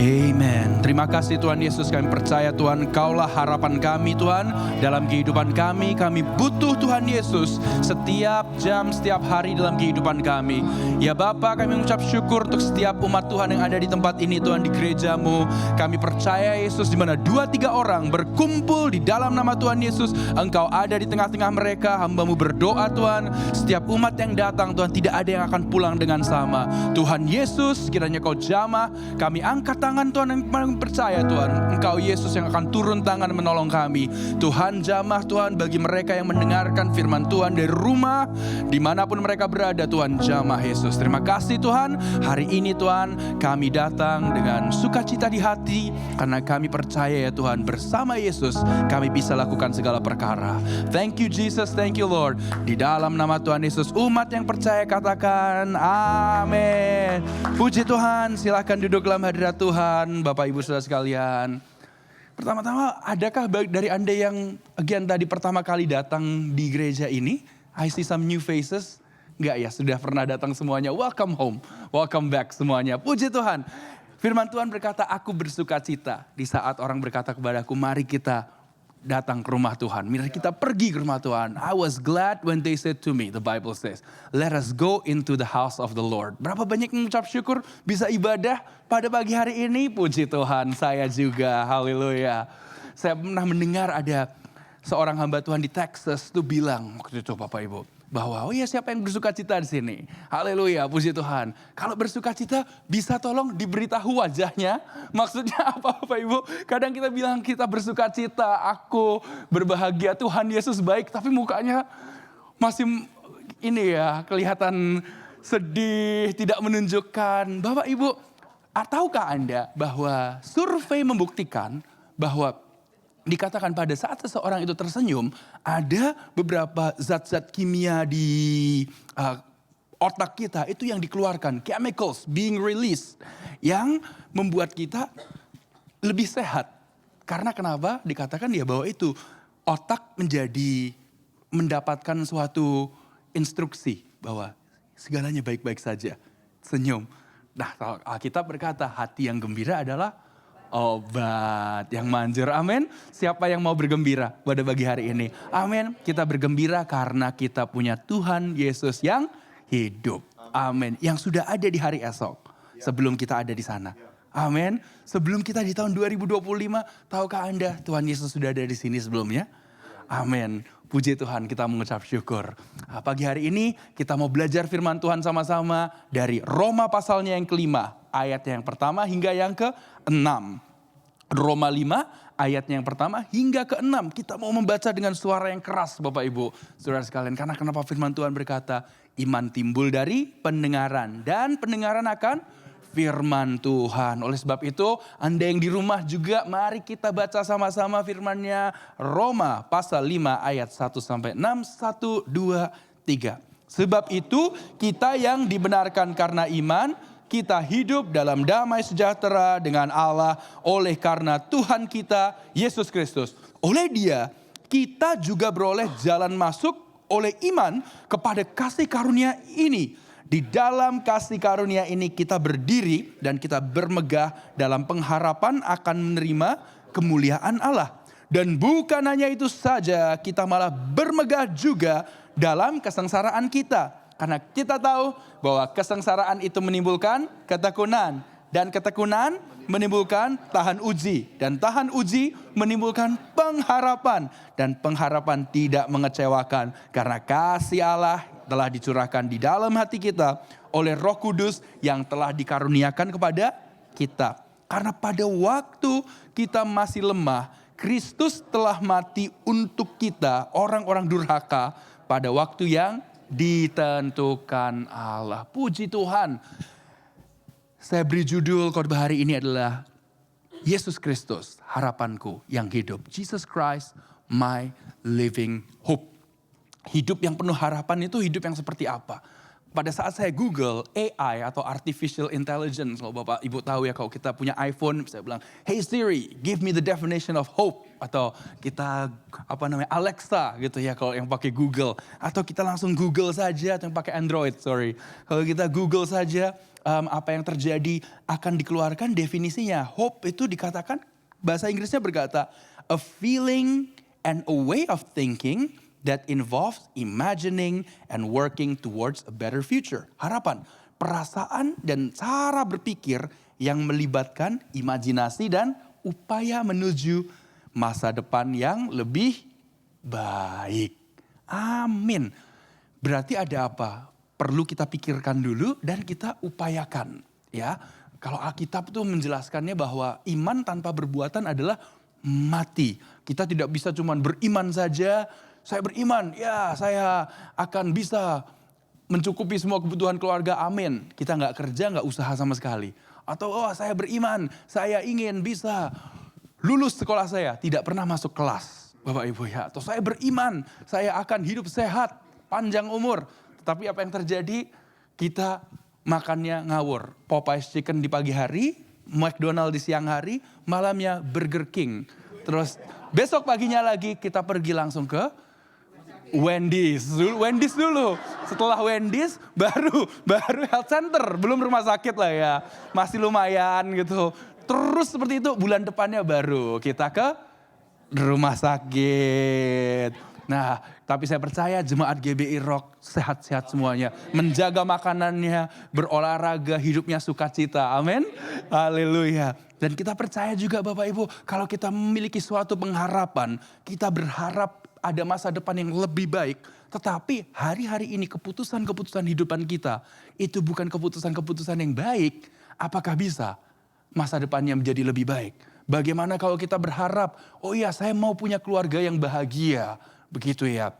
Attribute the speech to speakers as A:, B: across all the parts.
A: Amen. Terima kasih Tuhan Yesus, kami percaya Tuhan Engkaulah harapan kami Tuhan. Dalam kehidupan kami butuh Tuhan Yesus setiap jam, setiap hari dalam kehidupan kami. Ya Bapa, kami mengucap syukur untuk setiap umat Tuhan yang ada di tempat ini Tuhan, di gerejamu. Kami percaya Yesus, di mana 2-3 orang berkumpul di dalam nama Tuhan Yesus, Engkau ada di tengah-tengah mereka. Hamba-Mu berdoa Tuhan, setiap umat yang datang Tuhan, tidak ada yang akan pulang dengan sama. Tuhan Yesus, kiranya Kau jamah, kami angkat tangan Tuhan, yang kami percaya Tuhan, Engkau Yesus yang akan turun tangan menolong kami. Tuhan jamah Tuhan bagi mereka yang mendengarkan firman Tuhan dari rumah, dimanapun mereka berada Tuhan, jamah Yesus. Terima kasih Tuhan, hari ini Tuhan kami datang dengan sukacita di hati, karena kami percaya ya Tuhan, bersama Yesus kami bisa lakukan segala perkara. Thank you Jesus, thank you Lord. Di dalam nama Tuhan Yesus, umat yang percaya katakan amin. Puji Tuhan, silakan duduk dalam hadirat Tuhan, Bapak Ibu Saudara sekalian. Pertama-tama, adakah dari Anda yang again tadi pertama kali datang di gereja ini? I see some new faces. Enggak ya, sudah pernah datang semuanya. Welcome home, welcome back semuanya. Puji Tuhan. Firman Tuhan berkata, aku bersuka cita di saat orang berkata kepadaku, mari kita datang ke rumah Tuhan. Mari kita pergi ke rumah Tuhan. I was glad when they said to me, the Bible says, let us go into the house of the Lord. Berapa banyak mengucap syukur bisa ibadah pada pagi hari ini? Puji Tuhan, saya juga. Haleluya. Saya pernah mendengar ada seorang hamba Tuhan di Texas itu bilang, waktu itu Bapak Ibu, bahwa oh ya, siapa yang bersuka cita di sini? Haleluya, puji Tuhan. Kalau bersuka cita bisa tolong diberitahu wajahnya. Maksudnya apa Bapak Ibu? Kadang kita bilang kita bersuka cita, aku berbahagia, Tuhan Yesus baik, tapi mukanya masih ini ya, kelihatan sedih, tidak menunjukkan. Bapak Ibu, tahukah Anda bahwa survei membuktikan bahwa dikatakan pada saat seseorang itu tersenyum, ada beberapa zat-zat kimia di otak kita itu yang dikeluarkan, chemicals being released, yang membuat kita lebih sehat. Karena kenapa? Dikatakan ya bahwa itu otak mendapatkan suatu instruksi bahwa segalanya baik-baik saja, senyum. Nah, Alkitab berkata hati yang gembira adalah obat yang manjur. Amin. Siapa yang mau bergembira pada pagi hari ini? Amin. Kita bergembira karena kita punya Tuhan Yesus yang hidup. Amin. Yang sudah ada di hari esok sebelum kita ada di sana. Amin. Sebelum kita di tahun 2025, tahukah Anda Tuhan Yesus sudah ada di sini sebelumnya? Amin. Puji Tuhan, kita mengucap syukur. Pagi hari ini kita mau belajar firman Tuhan sama-sama dari Roma pasalnya yang kelima. Ayat yang pertama hingga yang ke-6. Roma 5 ayatnya yang pertama hingga ke-6. Kita mau membaca dengan suara yang keras Bapak Ibu. Saudara sekalian, karena kenapa firman Tuhan berkata, iman timbul dari pendengaran. Dan pendengaran akan firman Tuhan. Oleh sebab itu, Anda yang di rumah juga mari kita baca sama-sama firman-Nya. Roma pasal 5 ayat 1-6. 1, 2, 3. Sebab itu kita yang dibenarkan karena iman, kita hidup dalam damai sejahtera dengan Allah oleh karena Tuhan kita Yesus Kristus. Oleh Dia kita juga beroleh jalan masuk oleh iman kepada kasih karunia ini. Di dalam kasih karunia ini kita berdiri dan kita bermegah dalam pengharapan akan menerima kemuliaan Allah. Dan bukan hanya itu saja, kita malah bermegah juga dalam kesengsaraan kita. Karena kita tahu bahwa kesengsaraan itu menimbulkan ketekunan. Dan ketekunan menimbulkan tahan uji. Dan tahan uji menimbulkan pengharapan. Dan pengharapan tidak mengecewakan. Karena kasih Allah telah dicurahkan di dalam hati kita oleh Roh Kudus yang telah dikaruniakan kepada kita. Karena pada waktu kita masih lemah, Kristus telah mati untuk kita, orang-orang durhaka, pada waktu yang ditentukan Allah. Puji Tuhan. Saya beri judul khotbah hari ini adalah Yesus Kristus, harapanku yang hidup. Jesus Christ, my living hope. Hidup yang penuh harapan itu hidup yang seperti apa? pada saat saya Google AI atau Artificial Intelligence, kalau Bapak Ibu tahu ya, kalau kita punya iPhone, saya bilang, "Hey Siri, give me the definition of hope." Atau kita Alexa gitu ya kalau yang pakai Google. Atau kita langsung Google saja, atau yang pakai Android, sorry. Kalau kita Google saja apa yang terjadi akan dikeluarkan definisinya. Hope itu dikatakan, bahasa Inggrisnya berkata, a feeling and a way of thinking that involves imagining and working towards a better future. Harapan, perasaan dan cara berpikir yang melibatkan imajinasi dan upaya menuju masa depan yang lebih baik. Amin. Berarti ada apa? Perlu kita pikirkan dulu dan kita upayakan. Ya, kalau Alkitab itu menjelaskannya bahwa iman tanpa perbuatan adalah mati. Kita tidak bisa cuma beriman saja. Saya beriman, ya saya akan bisa mencukupi semua kebutuhan keluarga, amin. Kita nggak kerja, nggak usaha sama sekali. Atau saya beriman, saya ingin bisa lulus sekolah saya, tidak pernah masuk kelas, Bapak Ibu ya. Atau saya beriman, saya akan hidup sehat, panjang umur. Tetapi apa yang terjadi? Kita makannya ngawur. Popeyes Chicken di pagi hari, McDonald di siang hari, malamnya Burger King. Terus besok paginya lagi kita pergi langsung ke Wendy's dulu. Setelah Wendy's baru health center, belum rumah sakit lah ya. Masih lumayan gitu. Terus seperti itu, bulan depannya baru kita ke rumah sakit. Nah, tapi saya percaya jemaat GBI Rock sehat-sehat semuanya. Menjaga makanannya, berolahraga, hidupnya sukacita. Amin. Haleluya. Dan kita percaya juga Bapak Ibu, kalau kita memiliki suatu pengharapan, kita berharap ada masa depan yang lebih baik. Tetapi hari-hari ini keputusan-keputusan hidupan kita, itu bukan keputusan-keputusan yang baik. Apakah bisa masa depannya menjadi lebih baik? Bagaimana kalau kita berharap, oh iya saya mau punya keluarga yang bahagia. Begitu ya.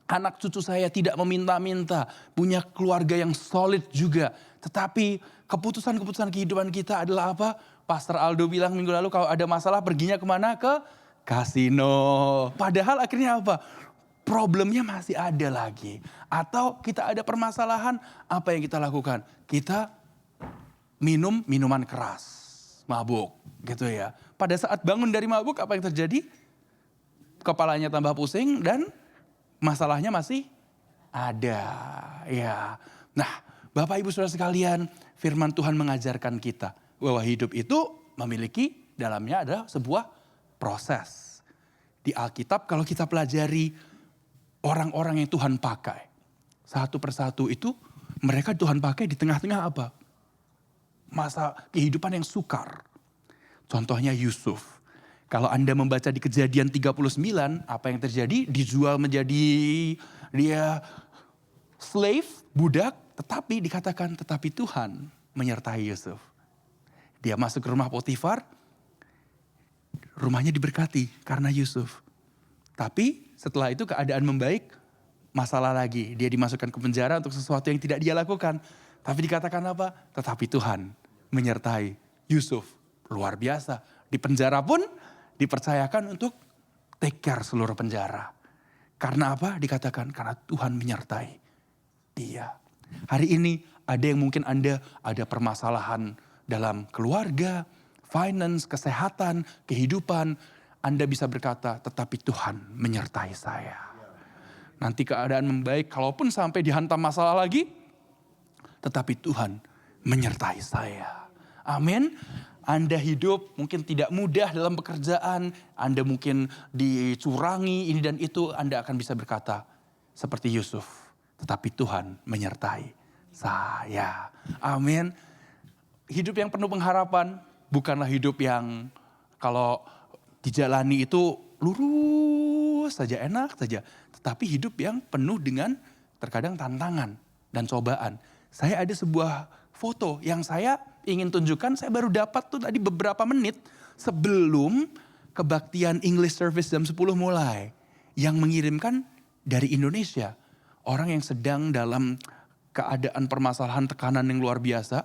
A: Anak cucu saya tidak meminta-minta, punya keluarga yang solid juga. Tetapi keputusan-keputusan kehidupan kita adalah apa? Pastor Aldo bilang minggu lalu kalau ada masalah perginya kemana? Ke kasino. Padahal akhirnya apa? Problemnya masih ada lagi. Atau kita ada permasalahan, apa yang kita lakukan? Kita minum minuman keras, mabuk gitu ya. Pada saat bangun dari mabuk apa yang terjadi? Kepalanya tambah pusing dan masalahnya masih ada. Ya. Nah, Bapak Ibu Saudara sekalian, firman Tuhan mengajarkan kita bahwa hidup itu memiliki dalamnya ada sebuah proses. Di Alkitab kalau kita pelajari orang-orang yang Tuhan pakai. Satu persatu itu mereka Tuhan pakai di tengah-tengah apa? Masa kehidupan yang sukar. Contohnya Yusuf. Kalau Anda membaca di Kejadian 39, apa yang terjadi? Dijual menjadi dia slave, budak. Tetapi dikatakan tetapi Tuhan menyertai Yusuf. Dia masuk ke rumah Potifar. Rumahnya diberkati karena Yusuf. Tapi setelah itu keadaan membaik, masalah lagi. Dia dimasukkan ke penjara untuk sesuatu yang tidak dia lakukan. Tapi dikatakan apa? Tetapi Tuhan menyertai Yusuf. Luar biasa. Di penjara pun dipercayakan untuk take care seluruh penjara. Karena apa? Dikatakan karena Tuhan menyertai dia. Hari ini ada yang mungkin Anda ada permasalahan dalam keluarga, finance, kesehatan, kehidupan. Anda bisa berkata, tetapi Tuhan menyertai saya. Nanti keadaan membaik, kalaupun sampai dihantam masalah lagi, tetapi Tuhan menyertai saya. Amin. Anda hidup mungkin tidak mudah dalam pekerjaan, Anda mungkin dicurangi ini dan itu, Anda akan bisa berkata seperti Yusuf, tetapi Tuhan menyertai saya. Amin. Hidup yang penuh pengharapan bukanlah hidup yang kalau dijalani itu lurus saja, enak saja. Tetapi hidup yang penuh dengan terkadang tantangan dan cobaan. Saya ada sebuah foto yang saya ingin tunjukkan, saya baru dapat tuh tadi beberapa menit sebelum kebaktian English Service jam 10 mulai. Yang mengirimkan dari Indonesia. Orang yang sedang dalam keadaan permasalahan tekanan yang luar biasa.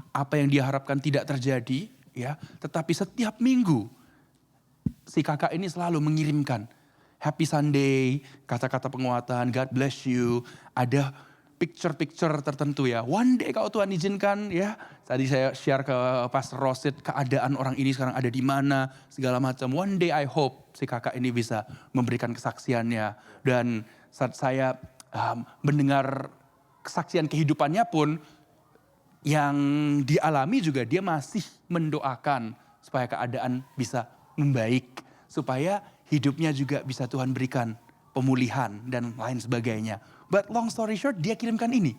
A: Apa yang dia harapkan tidak terjadi, ya. Tetapi setiap minggu si kakak ini selalu mengirimkan Happy Sunday, kata-kata penguatan, God bless you. Ada picture-picture tertentu ya. One day kalau Tuhan izinkan ya. Tadi saya share ke Pastor Rosid keadaan orang ini sekarang ada di mana segala macam. One day I hope si kakak ini bisa memberikan kesaksiannya. Dan saat saya mendengar kesaksian kehidupannya pun yang dialami juga dia masih mendoakan supaya keadaan bisa membaik. Supaya hidupnya juga bisa Tuhan berikan pemulihan dan lain sebagainya. But long story short, dia kirimkan ini.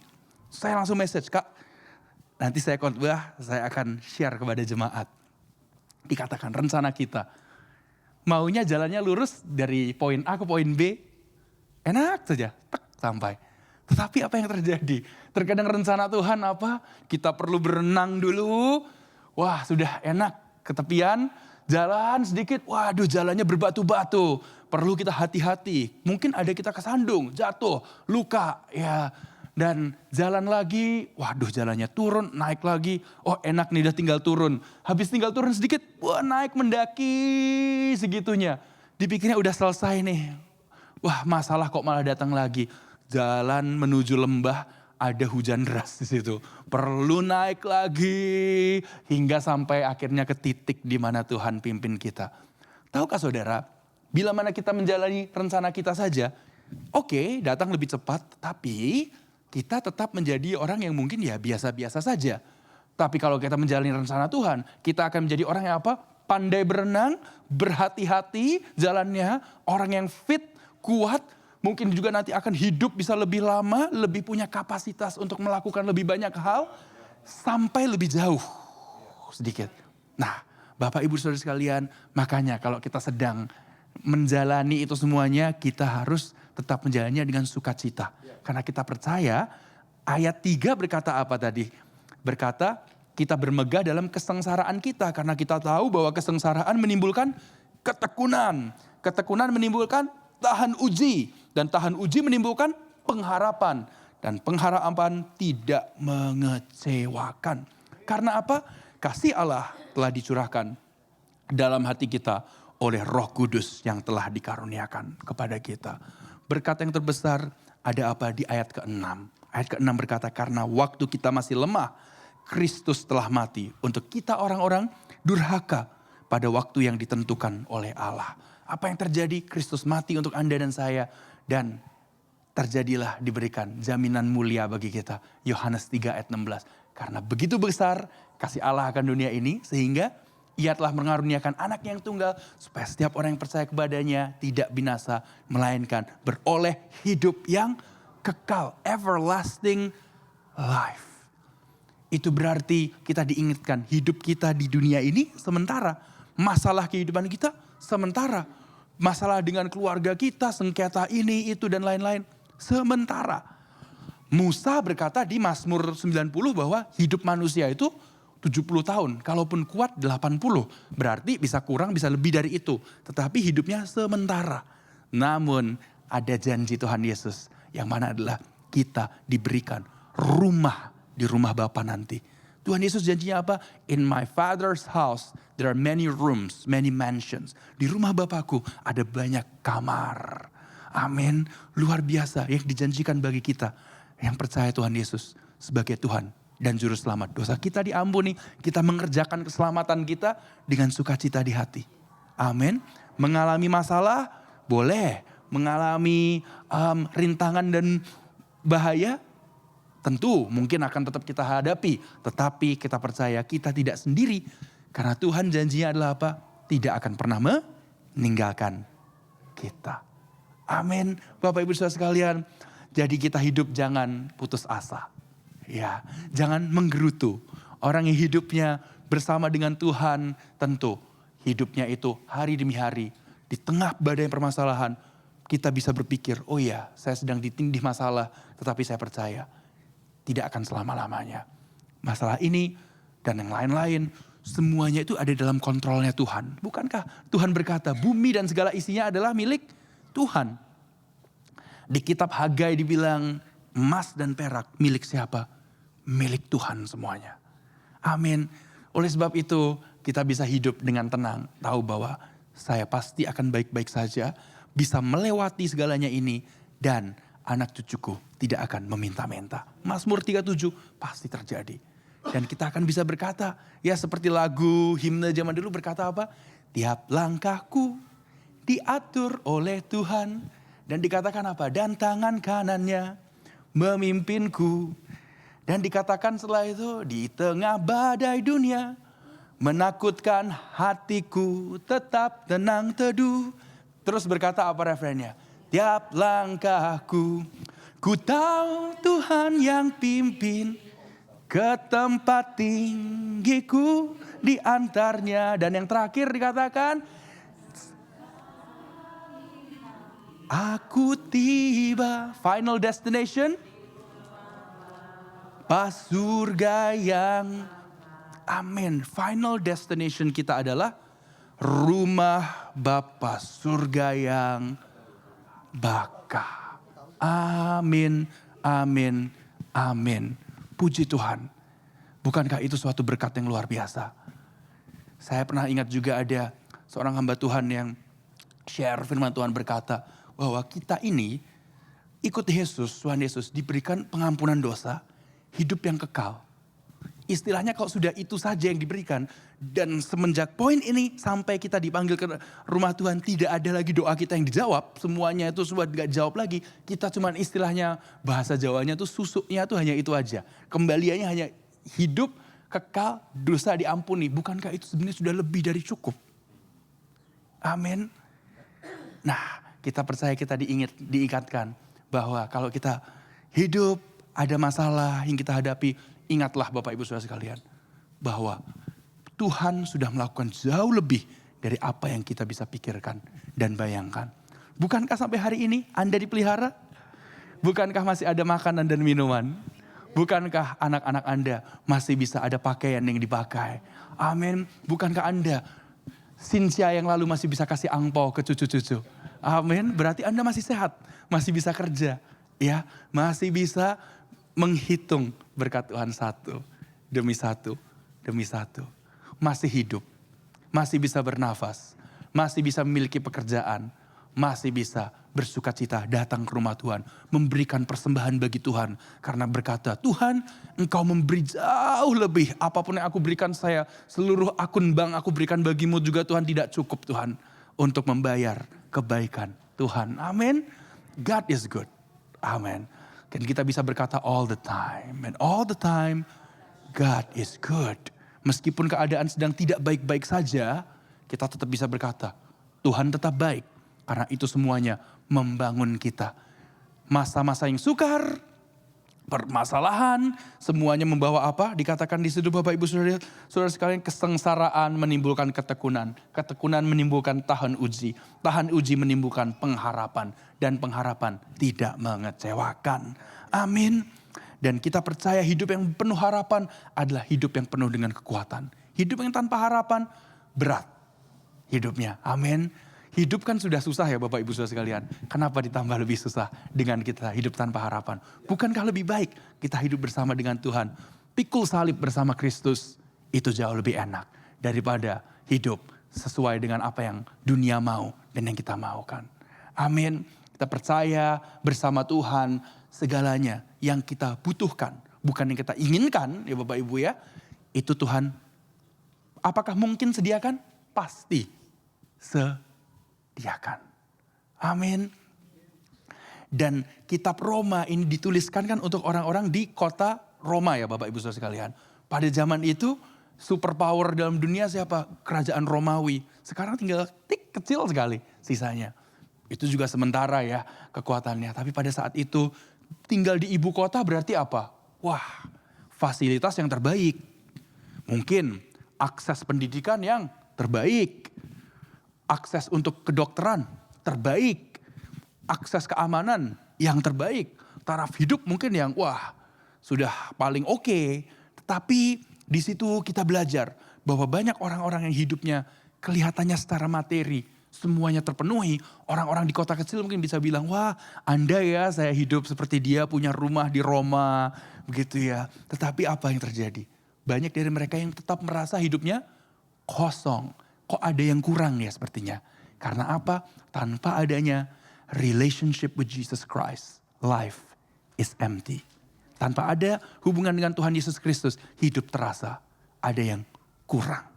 A: Saya langsung message, Kak. Nanti saya khotbah, saya akan share kepada jemaat. Dikatakan rencana kita. Maunya jalannya lurus dari poin A ke poin B. Enak saja, tek, sampai. Tetapi apa yang terjadi? Terkadang rencana Tuhan apa? Kita perlu berenang dulu. Wah sudah enak, ke tepian. Jalan sedikit, waduh jalannya berbatu-batu. Perlu kita hati-hati. Mungkin ada kita kesandung, jatuh, luka. Ya. Dan jalan lagi, waduh jalannya turun, naik lagi. Oh enak nih udah tinggal turun. Habis tinggal turun sedikit, wah naik mendaki segitunya. Dipikirnya udah selesai nih. Wah masalah kok malah datang lagi. Jalan menuju lembah, ada hujan deras di situ. Perlu naik lagi hingga sampai akhirnya ke titik di mana Tuhan pimpin kita. Tahukah saudara, bila mana kita menjalani rencana kita saja, oke, datang lebih cepat, tapi kita tetap menjadi orang yang mungkin ya biasa-biasa saja. Tapi kalau kita menjalani rencana Tuhan, kita akan menjadi orang yang apa? Pandai berenang, berhati-hati jalannya, orang yang fit, kuat, mungkin juga nanti akan hidup bisa lebih lama, lebih punya kapasitas untuk melakukan lebih banyak hal, sampai lebih jauh sedikit. Nah, Bapak Ibu Saudara sekalian, makanya kalau kita sedang menjalani itu semuanya, kita harus tetap menjalannya dengan sukacita. Karena kita percaya, ayat 3 berkata apa tadi? Berkata, kita bermegah dalam kesengsaraan kita, karena kita tahu bahwa kesengsaraan menimbulkan ketekunan. Ketekunan menimbulkan tahan uji. Dan tahan uji menimbulkan pengharapan. Dan pengharapan tidak mengecewakan. Karena apa? Kasih Allah telah dicurahkan dalam hati kita oleh Roh Kudus yang telah dikaruniakan kepada kita. Berkat yang terbesar ada apa di ayat ke-6. Ayat ke-6 berkata, karena waktu kita masih lemah, Kristus telah mati untuk kita orang-orang durhaka pada waktu yang ditentukan oleh Allah. Apa yang terjadi? Kristus mati untuk Anda dan saya. Dan terjadilah diberikan jaminan mulia bagi kita. Yohanes 3 ayat 16. Karena begitu besar kasih Allah akan dunia ini. Sehingga Ia telah mengaruniakan anak yang tunggal. Supaya setiap orang yang percaya kepadanya tidak binasa. Melainkan beroleh hidup yang kekal. Everlasting life. Itu berarti kita diingatkan hidup kita di dunia ini sementara. Masalah kehidupan kita sementara. Masalah dengan keluarga kita, sengketa ini, itu dan lain-lain. Sementara. Musa berkata di Mazmur 90 bahwa hidup manusia itu 70 tahun. Kalaupun kuat 80. Berarti bisa kurang, bisa lebih dari itu. Tetapi hidupnya sementara. Namun ada janji Tuhan Yesus. Yang mana adalah kita diberikan rumah di rumah Bapa nanti. Tuhan Yesus janjinya apa? In my Father's house there are many rooms, many mansions. Di rumah Bapakku ada banyak kamar. Amin. Luar biasa yang dijanjikan bagi kita yang percaya Tuhan Yesus sebagai Tuhan dan Juru Selamat. Dosa kita diampuni, kita mengerjakan keselamatan kita dengan sukacita di hati. Amin. Mengalami masalah, boleh. Mengalami rintangan dan bahaya, tentu mungkin akan tetap kita hadapi. Tetapi kita percaya kita tidak sendiri. Karena Tuhan janjinya adalah apa? Tidak akan pernah meninggalkan kita. Amin. Bapak Ibu Saudara sekalian. Jadi kita hidup jangan putus asa. Ya, jangan menggerutu. Orang yang hidupnya bersama dengan Tuhan tentu hidupnya itu hari demi hari. Di tengah badai permasalahan kita bisa berpikir, oh ya saya sedang ditindih masalah. Tetapi saya percaya tidak akan selama-lamanya. Masalah ini dan yang lain-lain semuanya itu ada dalam kontrolnya Tuhan. Bukankah Tuhan berkata bumi dan segala isinya adalah milik Tuhan. Di kitab Hagai dibilang emas dan perak milik siapa? Milik Tuhan semuanya. Amin. Oleh sebab itu kita bisa hidup dengan tenang. Tahu bahwa saya pasti akan baik-baik saja. Bisa melewati segalanya ini. Dan anak cucuku tidak akan meminta-minta. Mazmur 37 pasti terjadi. Dan kita akan bisa berkata, ya seperti lagu himne zaman dulu berkata apa? Tiap langkahku diatur oleh Tuhan. Dan dikatakan apa? Dan tangan kanannya memimpinku. Dan dikatakan setelah itu, di tengah badai dunia, menakutkan hatiku tetap tenang teduh. Terus berkata apa refrennya? Tiap langkahku, ku tahu Tuhan yang pimpin ke tempat tinggiku diantarnya. Dan yang terakhir dikatakan, aku tiba, final destination, pas surga yang, amin. Final destination kita adalah rumah Bapa surga yang baka. Amin, amin, amin. Puji Tuhan. Bukankah itu suatu berkat yang luar biasa? Saya pernah ingat juga ada seorang hamba Tuhan yang share firman Tuhan berkata bahwa kita ini ikut Yesus, Tuhan Yesus diberikan pengampunan dosa, hidup yang kekal. Istilahnya kalau sudah itu saja yang diberikan. Dan semenjak poin ini sampai kita dipanggil ke rumah Tuhan, tidak ada lagi doa kita yang dijawab. Semuanya itu sudah gak jawab lagi. Kita cuman istilahnya bahasa Jawanya tuh susuknya tuh hanya itu aja. Kembaliannya hanya hidup, kekal, dosa diampuni. Bukankah itu sebenarnya sudah lebih dari cukup? Amin. Nah, kita percaya kita diingatkan bahwa kalau kita hidup ada masalah yang kita hadapi, ingatlah Bapak Ibu Saudara sekalian bahwa Tuhan sudah melakukan jauh lebih dari apa yang kita bisa pikirkan dan bayangkan. Bukankah sampai hari ini Anda dipelihara? Bukankah masih ada makanan dan minuman? Bukankah anak-anak Anda masih bisa ada pakaian yang dipakai? Amin. Bukankah Anda Sinsia yang lalu masih bisa kasih angpau ke cucu-cucu? Amin. Berarti Anda masih sehat, masih bisa kerja, ya, masih bisa menghitung berkat Tuhan satu demi satu demi satu. Masih hidup, masih bisa bernafas, masih bisa memiliki pekerjaan, masih bisa bersuka cita datang ke rumah Tuhan, memberikan persembahan bagi Tuhan karena berkata, Tuhan Engkau memberi jauh lebih, apapun yang aku berikan saya, seluruh akun bank aku berikan bagimu juga Tuhan, tidak cukup Tuhan untuk membayar kebaikan Tuhan. Amin. God is good. Amin. Dan kita bisa berkata all the time, and all the time God is good. Meskipun keadaan sedang tidak baik-baik saja, kita tetap bisa berkata, Tuhan tetap baik. Karena itu semuanya membangun kita. Masa-masa yang sukar, permasalahan, semuanya membawa apa? Dikatakan di situ Bapak Ibu Saudara sekalian, kesengsaraan menimbulkan ketekunan. Ketekunan menimbulkan tahan uji. Tahan uji menimbulkan pengharapan. Dan pengharapan tidak mengecewakan. Amin. Dan kita percaya hidup yang penuh harapan adalah hidup yang penuh dengan kekuatan. Hidup yang tanpa harapan berat hidupnya. Amin. Hidup kan sudah susah ya Bapak Ibu Saudara sekalian. Kenapa ditambah lebih susah dengan kita hidup tanpa harapan? Bukankah lebih baik kita hidup bersama dengan Tuhan? Pikul salib bersama Kristus itu jauh lebih enak daripada hidup sesuai dengan apa yang dunia mau dan yang kita maukan. Amin. Kita percaya bersama Tuhan segalanya yang kita butuhkan, bukan yang kita inginkan ya Bapak Ibu ya. Itu Tuhan, apakah mungkin sediakan? Pasti sediakan. Amin. Dan kitab Roma ini dituliskan kan untuk orang-orang di kota Roma ya Bapak Ibu Saudara sekalian. Pada zaman itu superpower dalam dunia siapa? Kerajaan Romawi. Sekarang tinggal kecil sekali sisanya. Itu juga sementara ya kekuatannya. Tapi pada saat itu tinggal di ibu kota berarti apa? Wah, fasilitas yang terbaik. Mungkin akses pendidikan yang terbaik. Akses untuk kedokteran terbaik. Akses keamanan yang terbaik. Taraf hidup mungkin yang wah sudah paling oke. Tetapi di situ kita belajar bahwa banyak orang-orang yang hidupnya kelihatannya secara materi semuanya terpenuhi. Orang-orang di kota kecil mungkin bisa bilang, wah Anda ya saya hidup seperti dia punya rumah di Roma. Begitu ya. Tetapi apa yang terjadi? Banyak dari mereka yang tetap merasa hidupnya kosong. Kok ada yang kurang ya sepertinya. Karena apa? Tanpa adanya relationship with Jesus Christ. life is empty. Tanpa ada hubungan dengan Tuhan Yesus Kristus, hidup terasa ada yang kurang.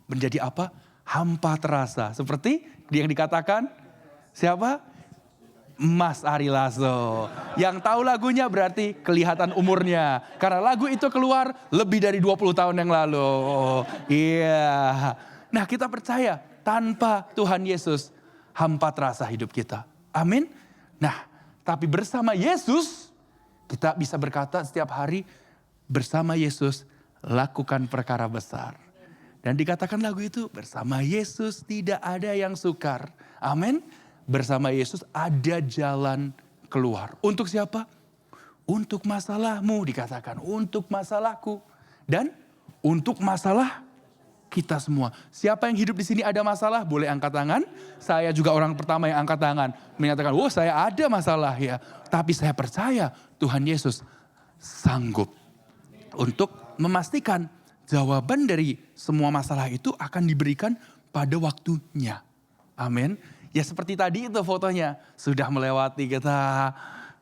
A: Menjadi apa? Hampa terasa. Seperti yang dikatakan siapa? Mas Ari Lasso. Yang tahu lagunya berarti kelihatan umurnya. Karena lagu itu keluar lebih dari 20 tahun yang lalu. Iya. Nah, kita percaya tanpa Tuhan Yesus hampa terasa hidup kita. Amin. Nah, tapi bersama Yesus kita bisa berkata setiap hari, bersama Yesus lakukan perkara besar. Dan dikatakan lagu itu, bersama Yesus tidak ada yang sukar. Amin. Bersama Yesus ada jalan keluar. Untuk siapa? Untuk masalahmu dikatakan. Untuk masalahku. Dan untuk masalah kita semua. Siapa yang hidup di sini ada masalah? Boleh angkat tangan. Saya juga orang pertama yang angkat tangan. Menyatakan, oh saya ada masalah ya. Tapi saya percaya Tuhan Yesus sanggup untuk memastikan jawaban dari semua masalah itu akan diberikan pada waktunya. Amin. Ya seperti tadi itu fotonya. Sudah melewati kita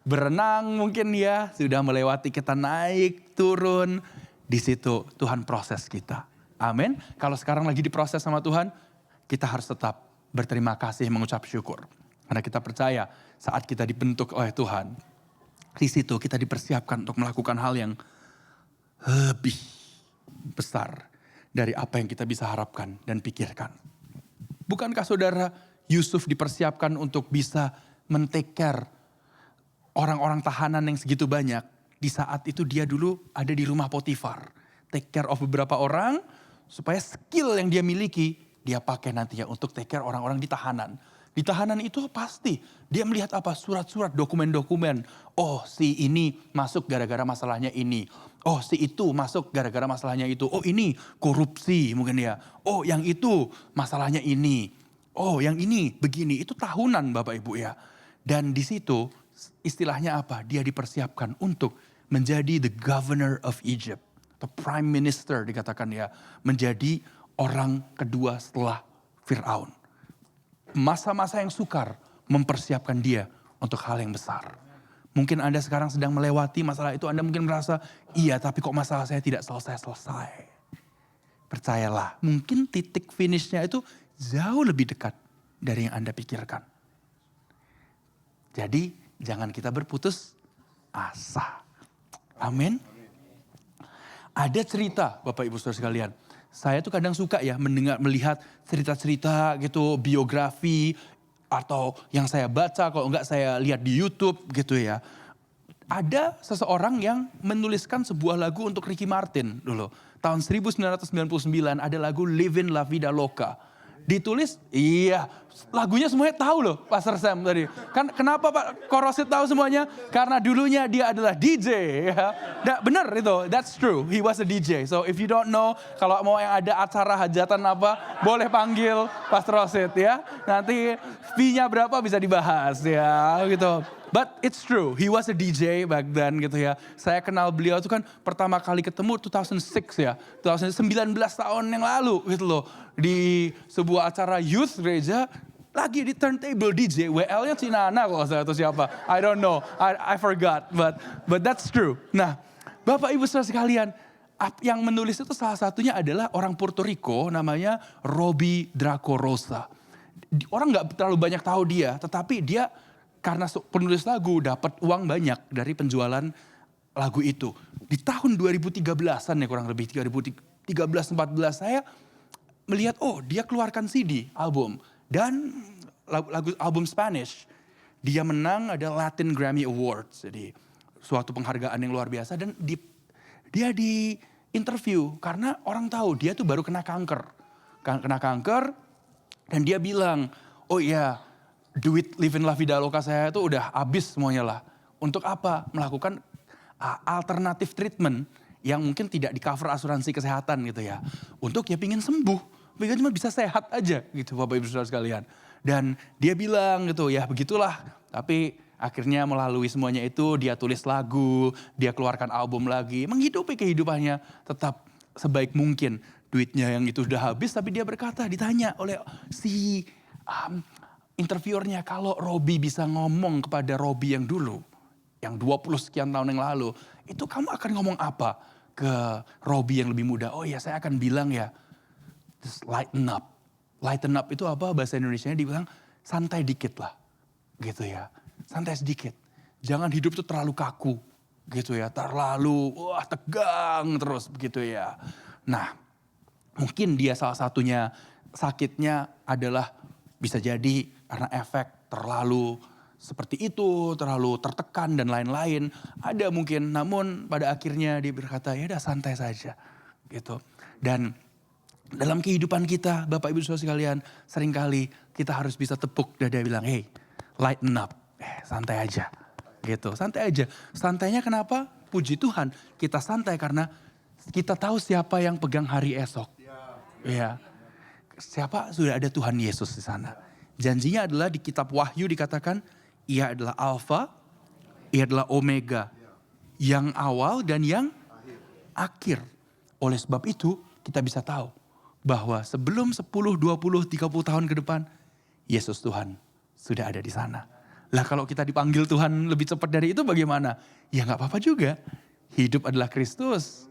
A: berenang mungkin ya. Sudah melewati kita naik, turun. Di situ Tuhan proses kita. Amin. Kalau sekarang lagi diproses sama Tuhan, kita harus tetap berterima kasih, mengucap syukur. Karena kita percaya saat kita dibentuk oleh Tuhan, di situ kita dipersiapkan untuk melakukan hal yang lebih besar dari apa yang kita bisa harapkan dan pikirkan. Bukankah saudara Yusuf dipersiapkan untuk bisa men-take care orang-orang tahanan yang segitu banyak? Di saat itu dia dulu ada di rumah Potifar. Take care of beberapa orang supaya skill yang dia miliki dia pakai nantinya untuk take care orang-orang di tahanan. Di tahanan itu pasti dia melihat apa? Surat-surat, dokumen-dokumen. Oh si ini masuk gara-gara masalahnya ini. Oh si itu masuk gara-gara masalahnya itu. Oh ini korupsi mungkin ya. Oh yang itu masalahnya ini. Oh yang ini begini. Itu tahunan Bapak Ibu ya. Dan di situ istilahnya apa? Dia dipersiapkan untuk menjadi the governor of Egypt. Atau prime minister dikatakan ya. Menjadi orang kedua setelah Fir'aun. Masa-masa yang sukar mempersiapkan dia untuk hal yang besar. Mungkin Anda sekarang sedang melewati masalah itu, Anda mungkin merasa, iya tapi kok masalah saya tidak selesai-selesai. Percayalah, mungkin titik finishnya itu jauh lebih dekat dari yang Anda pikirkan. Jadi jangan kita berputus asa. Amin. Ada cerita Bapak Ibu Saudara sekalian. Saya tuh kadang suka ya melihat cerita-cerita gitu, biografi atau yang saya baca kalau enggak saya lihat di YouTube gitu ya. Ada seseorang yang menuliskan sebuah lagu untuk Ricky Martin dulu. Tahun 1999 ada lagu Livin' La Vida Loca. Ditulis, iya lagunya semuanya tahu loh Pastor Sam tadi. Kan kenapa Pak Korosit tahu semuanya? Karena dulunya dia adalah DJ. Ya. Nah, benar itu, that's true. He was a DJ. So if you don't know, kalau mau yang ada acara hajatan apa, boleh panggil Pastor Rosit ya. Nanti fee-nya berapa bisa dibahas ya gitu. But it's true, he was a DJ back then gitu ya. Saya kenal beliau itu kan pertama kali ketemu 2006 ya. 19 tahun yang lalu gitu loh. Di sebuah acara youth gereja, lagi di turntable DJ, WL-nya Cinana kalau saya atau siapa. I don't know, I forgot, but that's true. Nah, Bapak Ibu Saudara sekalian, yang menulis itu salah satunya adalah orang Puerto Rico namanya Robbie Draco Rosa. Orang gak terlalu banyak tahu dia, tetapi dia karena penulis lagu dapat uang banyak dari penjualan lagu itu. Di tahun 2013-an ya kurang lebih 2013-14 saya melihat dia keluarkan CD album dan album Spanish. Dia menang ada Latin Grammy Awards. Jadi suatu penghargaan yang luar biasa dan dia di interview karena orang tahu dia tuh baru kena kanker. Kena kanker dan dia bilang, oh iya duit Livin' La Vida Loca saya itu udah habis semuanya lah. Untuk apa? Melakukan alternatif treatment yang mungkin tidak di cover asuransi kesehatan gitu ya. Untuk ya pingin sembuh, pingin cuma bisa sehat aja gitu Bapak Ibu Saudara sekalian. Dan dia bilang gitu ya begitulah. Tapi akhirnya melalui semuanya itu dia tulis lagu, dia keluarkan album lagi. Menghidupi kehidupannya tetap sebaik mungkin. Duitnya yang itu udah habis tapi dia berkata ditanya oleh si interviewernya, kalau Robi bisa ngomong kepada Robi yang dulu, yang 20 sekian tahun yang lalu, itu kamu akan ngomong apa ke Robi yang lebih muda? Oh ya, saya akan bilang ya, just lighten up. Lighten up itu apa bahasa Indonesianya, dibilang santai dikit lah. Gitu ya, santai sedikit. Jangan hidup tuh terlalu kaku. Gitu ya, terlalu tegang terus begitu ya. Nah, mungkin dia salah satunya sakitnya adalah bisa jadi karena efek terlalu seperti itu, terlalu tertekan dan lain-lain. Ada mungkin, namun pada akhirnya dia berkata, ya udah santai saja gitu. Dan dalam kehidupan kita, Bapak Ibu Saudara sekalian, seringkali kita harus bisa tepuk dada bilang, hey, lighten up, santai aja gitu, santai aja. Santainya kenapa? Puji Tuhan, kita santai karena kita tahu siapa yang pegang hari esok. Ya, siapa? Sudah ada Tuhan Yesus di sana. Janjinya adalah di kitab Wahyu dikatakan, ia adalah Alfa, ia adalah Omega. Yang awal dan yang akhir. Oleh sebab itu kita bisa tahu bahwa sebelum 10, 20, 30 tahun ke depan, Yesus Tuhan sudah ada di sana. Lah kalau kita dipanggil Tuhan lebih cepat dari itu bagaimana? Ya gak apa-apa juga. Hidup adalah Kristus,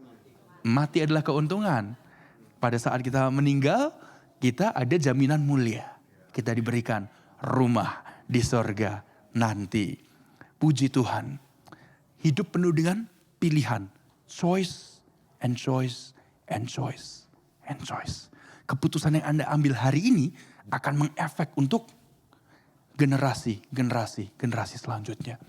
A: mati adalah keuntungan. Pada saat kita meninggal, kita ada jaminan mulia. Kita diberikan rumah di sorga nanti. Puji Tuhan. Hidup penuh dengan pilihan. Choice and choice and choice and choice. Keputusan yang Anda ambil hari ini akan mengefek untuk generasi selanjutnya.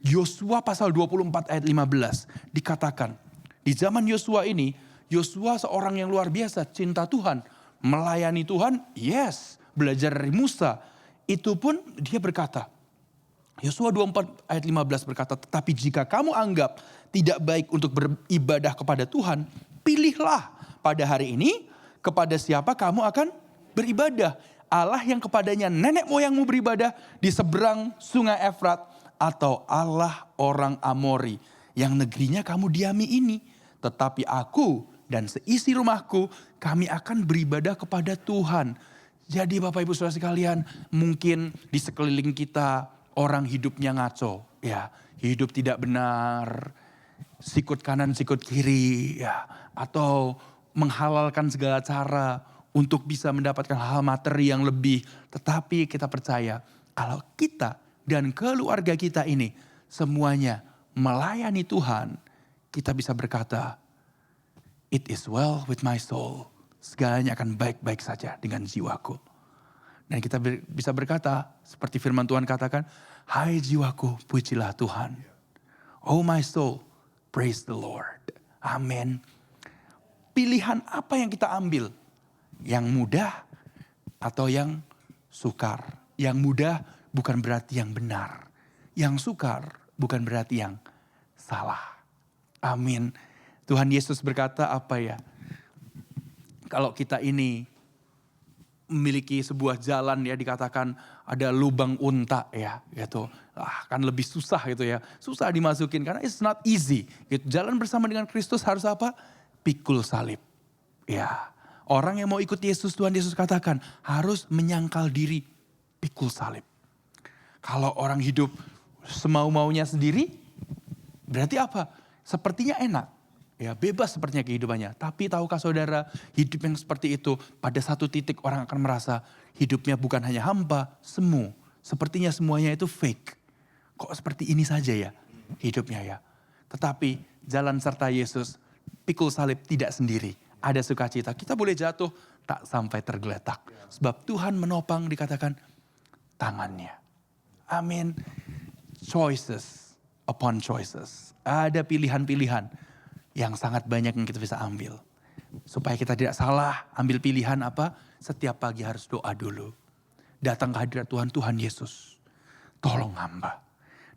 A: Yosua pasal 24 ayat 15 dikatakan, di zaman Yosua ini, Yosua seorang yang luar biasa, cinta Tuhan, melayani Tuhan, yes, belajar dari Musa. Itu pun dia berkata, Yosua 24 ayat 15 berkata, tetapi jika kamu anggap tidak baik untuk beribadah kepada Tuhan, pilihlah pada hari ini kepada siapa kamu akan beribadah. Allah yang kepadanya nenek moyangmu beribadah di seberang sungai Efrat, atau Allah orang Amori yang negerinya kamu diami ini. Tetapi aku dan seisi rumahku, kami akan beribadah kepada Tuhan. Jadi Bapak Ibu Saudara sekalian, mungkin di sekeliling kita orang hidupnya ngaco, ya, hidup tidak benar, sikut kanan sikut kiri, ya, atau menghalalkan segala cara untuk bisa mendapatkan hal materi yang lebih. Tetapi kita percaya kalau kita dan keluarga kita ini semuanya melayani Tuhan, kita bisa berkata, it is well with my soul. Segalanya akan baik-baik saja dengan jiwaku. Dan kita bisa berkata, seperti firman Tuhan katakan, hai jiwaku, pujilah Tuhan. Oh my soul, praise the Lord. Amin. Pilihan apa yang kita ambil? Yang mudah atau yang sukar? Yang mudah bukan berarti yang benar. Yang sukar bukan berarti yang salah. Amin. Tuhan Yesus berkata apa ya? Kalau kita ini memiliki sebuah jalan ya, dikatakan ada lubang unta ya gitu. Kan lebih susah gitu ya. Susah dimasukin karena it's not easy. Gitu. Jalan bersama dengan Kristus harus apa? Pikul salib. Ya. Orang yang mau ikut Yesus, Tuhan Yesus katakan harus menyangkal diri, pikul salib. Kalau orang hidup semau-maunya sendiri, berarti apa? Sepertinya enak. Ya, bebas sepertinya kehidupannya. Tapi tahukah saudara, hidup yang seperti itu pada satu titik orang akan merasa hidupnya bukan hanya hampa, semu. Sepertinya semuanya itu fake. Kok seperti ini saja ya hidupnya ya. Tetapi jalan serta Yesus, pikul salib tidak sendiri. Ada sukacita. Kita boleh jatuh tak sampai tergeletak. Sebab Tuhan menopang, dikatakan tangannya. Amin. Choices upon choices. Ada pilihan-pilihan yang sangat banyak yang kita bisa ambil. Supaya kita tidak salah ambil pilihan apa? Setiap pagi harus doa dulu. Datang ke hadirat Tuhan, Tuhan Yesus, tolong hamba.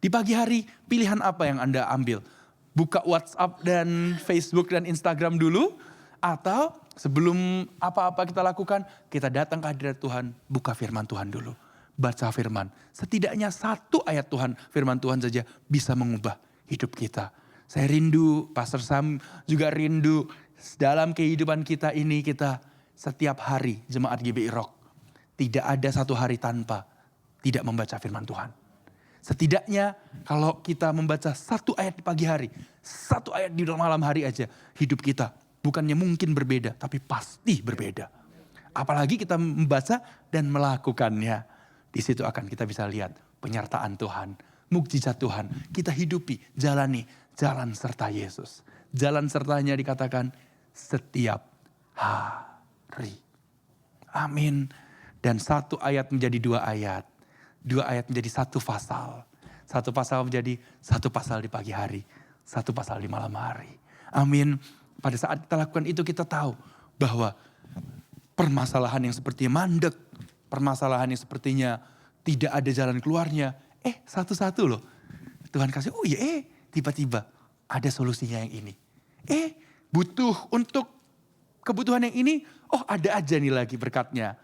A: Di pagi hari pilihan apa yang Anda ambil? Buka WhatsApp dan Facebook dan Instagram dulu? Atau sebelum apa-apa kita lakukan, kita datang ke hadirat Tuhan, buka firman Tuhan dulu. Baca firman. Setidaknya satu ayat Tuhan, firman Tuhan saja bisa mengubah hidup kita. Saya rindu, Pastor Sam juga rindu dalam kehidupan kita ini, kita setiap hari jemaat GBI Rock. Tidak ada satu hari tanpa tidak membaca firman Tuhan. Setidaknya kalau kita membaca satu ayat di pagi hari, satu ayat di malam hari aja, hidup kita bukannya mungkin berbeda, tapi pasti berbeda. Apalagi kita membaca dan melakukannya. Di situ akan kita bisa lihat penyertaan Tuhan, mukjizat Tuhan. Kita hidupi, jalani jalan serta Yesus. Jalan sertanya dikatakan setiap hari. Amin. Dan satu ayat menjadi dua ayat. Dua ayat menjadi satu pasal. Satu pasal menjadi satu pasal di pagi hari. Satu pasal di malam hari. Amin. Pada saat kita lakukan itu kita tahu bahwa permasalahan yang sepertinya mandek. Permasalahan yang sepertinya tidak ada jalan keluarnya. Satu-satu loh. Tuhan kasih, tiba-tiba ada solusinya yang ini. Butuh untuk kebutuhan yang ini, ada aja nih lagi berkatnya.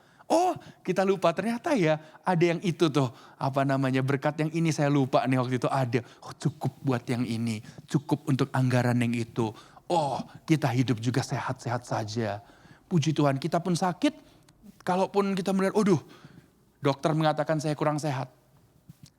A: Kita lupa ternyata ya ada yang itu tuh. Berkat yang ini saya lupa nih waktu itu ada. Cukup buat yang ini. Cukup untuk anggaran yang itu. Kita hidup juga sehat-sehat saja. Puji Tuhan, kita pun sakit. Kalaupun kita melihat, dokter mengatakan saya kurang sehat.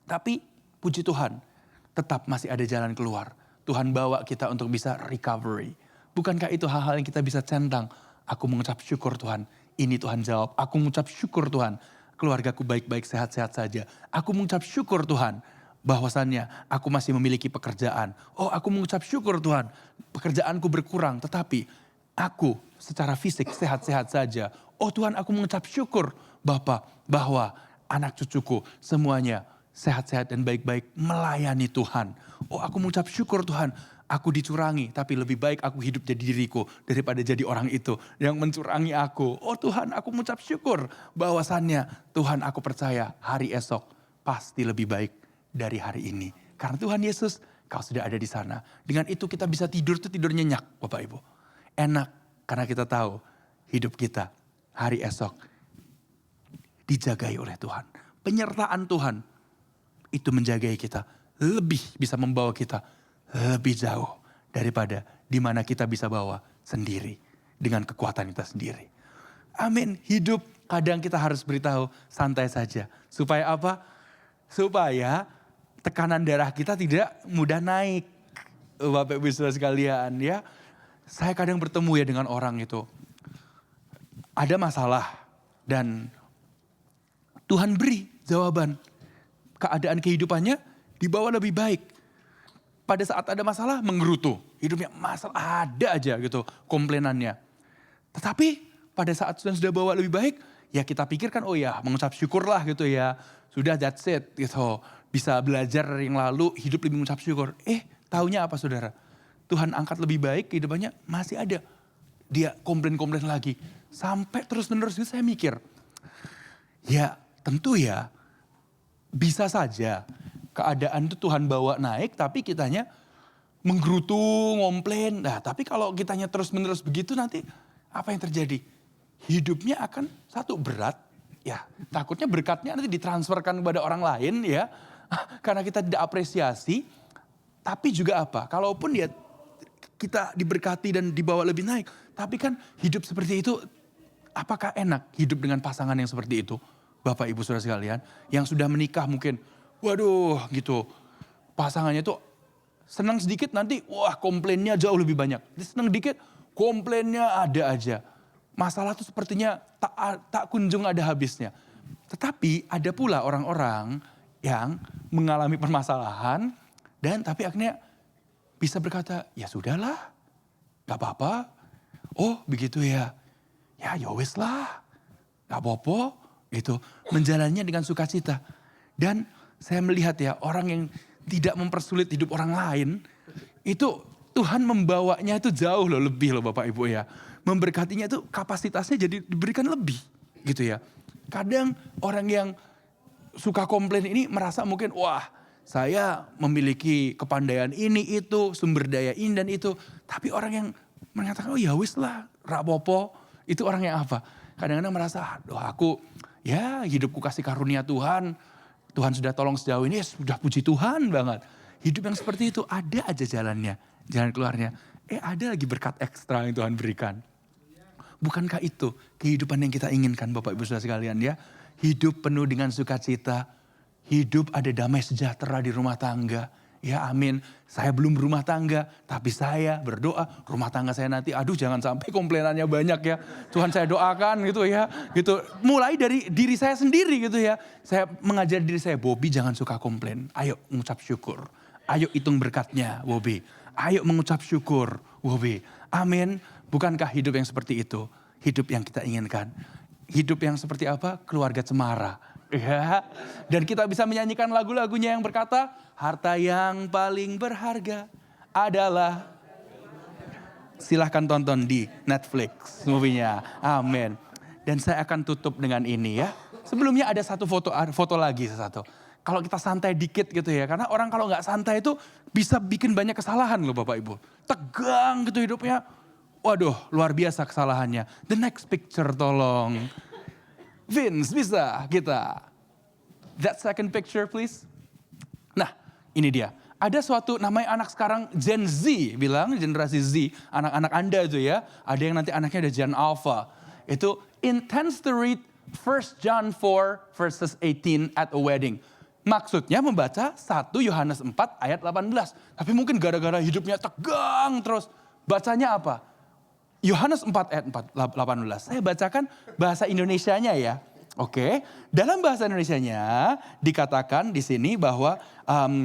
A: Tapi puji Tuhan, tetap masih ada jalan keluar. Tuhan bawa kita untuk bisa recovery. Bukankah itu hal-hal yang kita bisa centang? Aku mengucap syukur Tuhan. Ini Tuhan jawab, aku mengucap syukur Tuhan. Keluargaku baik-baik, sehat-sehat saja. Aku mengucap syukur Tuhan. Bahwasannya aku masih memiliki pekerjaan. Aku mengucap syukur Tuhan. Pekerjaanku berkurang, tetapi aku secara fisik sehat-sehat saja. Tuhan, aku mengucap syukur Bapa bahwa anak cucuku semuanya sehat-sehat dan baik-baik melayani Tuhan. Aku mengucap syukur Tuhan. Aku dicurangi, tapi lebih baik aku hidup jadi diriku daripada jadi orang itu yang mencurangi aku. Tuhan, aku mengucap syukur bahwasannya Tuhan, aku percaya hari esok pasti lebih baik dari hari ini. Karena Tuhan Yesus, Kau sudah ada di sana. Dengan itu kita bisa tidur nyenyak, Bapak Ibu. Enak karena kita tahu hidup kita hari esok dijagai oleh Tuhan. Penyertaan Tuhan itu menjagai kita, lebih bisa membawa kita lebih jauh daripada di mana kita bisa bawa sendiri dengan kekuatan kita sendiri. Amin. Hidup kadang kita harus beritahu santai saja. Supaya apa? Supaya tekanan darah kita tidak mudah naik. Bapak Ibu Saudara sekalian ya. Saya kadang bertemu ya dengan orang itu. Ada masalah dan Tuhan beri jawaban. Keadaan kehidupannya dibawa lebih baik. Pada saat ada masalah menggerutu. Hidupnya masalah ada aja gitu komplainannya. Tetapi pada saat sudah bawa lebih baik. Ya kita pikirkan mengucap syukur lah gitu ya. Sudah that's it gitu. Bisa belajar yang lalu hidup lebih mengucap syukur. Taunya apa saudara? Tuhan angkat lebih baik kehidupannya masih ada. Dia komplain-komplain lagi. Sampai terus-menerus itu saya mikir. Ya tentu ya bisa saja. Keadaan itu Tuhan bawa naik tapi kitanya menggerutu, ngomplain. Nah tapi kalau kitanya terus menerus begitu nanti apa yang terjadi? Hidupnya akan satu berat. Ya takutnya berkatnya nanti ditransferkan kepada orang lain ya. Karena kita tidak apresiasi. Tapi juga apa? Kalaupun dia kita diberkati dan dibawa lebih naik. Tapi kan hidup seperti itu apakah enak hidup dengan pasangan yang seperti itu? Bapak Ibu Saudara sekalian yang sudah menikah mungkin. Waduh gitu, pasangannya tuh senang sedikit nanti komplainnya jauh lebih banyak. Senang dikit komplainnya ada aja. Masalah tuh sepertinya tak kunjung ada habisnya. Tetapi ada pula orang-orang yang mengalami permasalahan dan tapi akhirnya bisa berkata ya sudahlah gak apa-apa. Begitu ya, ya wes lah gak apa-apa gitu. Menjalannya dengan sukacita dan saya melihat ya orang yang tidak mempersulit hidup orang lain. Itu Tuhan membawanya itu jauh lebih Bapak Ibu ya. Memberkatinya itu kapasitasnya jadi diberikan lebih gitu ya. Kadang orang yang suka komplain ini merasa mungkin saya memiliki kepandaian ini itu. Sumber daya ini dan itu. Tapi orang yang mengatakan ya wis lah rapopo. Itu orang yang apa? Kadang-kadang merasa aku ya hidupku kasih karunia Tuhan. Tuhan sudah tolong sejauh ini, ya sudah puji Tuhan banget. Hidup yang seperti itu ada aja jalannya, jalan keluarnya. Ada lagi berkat ekstra yang Tuhan berikan. Bukankah itu kehidupan yang kita inginkan Bapak Ibu Saudara sekalian ya? Hidup penuh dengan sukacita, hidup ada damai sejahtera di rumah tangga. Ya amin, saya belum berumah tangga, tapi saya berdoa rumah tangga saya nanti, aduh jangan sampai komplainannya banyak ya. Tuhan saya doakan gitu ya, gitu. Mulai dari diri saya sendiri gitu ya. Saya mengajar diri saya, Bobby jangan suka komplain, ayo mengucap syukur. Ayo hitung berkatnya, Bobby. Ayo mengucap syukur, Bobby. Amin, bukankah hidup yang seperti itu? Hidup yang kita inginkan. Hidup yang seperti apa? Keluarga cemara. Ya, dan kita bisa menyanyikan lagu-lagunya yang berkata, harta yang paling berharga adalah, silahkan tonton di Netflix movie-nya, amin. Dan saya akan tutup dengan ini ya. Sebelumnya ada satu foto lagi satu. Kalau kita santai dikit gitu ya, karena orang kalau nggak santai itu bisa bikin banyak kesalahan loh Bapak Ibu. Tegang gitu hidupnya, waduh luar biasa kesalahannya. The next picture tolong. Vince, bisa kita. That second picture please. Nah, ini dia. Ada suatu namanya anak sekarang Gen Z, bilang generasi Z. Anak-anak Anda itu ya. Ada yang nanti anaknya ada Gen Alpha. Itu intends to read 1 John 4 verses 18 at a wedding. Maksudnya membaca 1 Yohanes 4 ayat 18. Tapi mungkin gara-gara hidupnya tegang terus. Bacanya apa? Yohanes 4 ayat 18. Saya bacakan bahasa Indonesianya ya. Oke. Dalam bahasa Indonesianya dikatakan di sini bahwa 1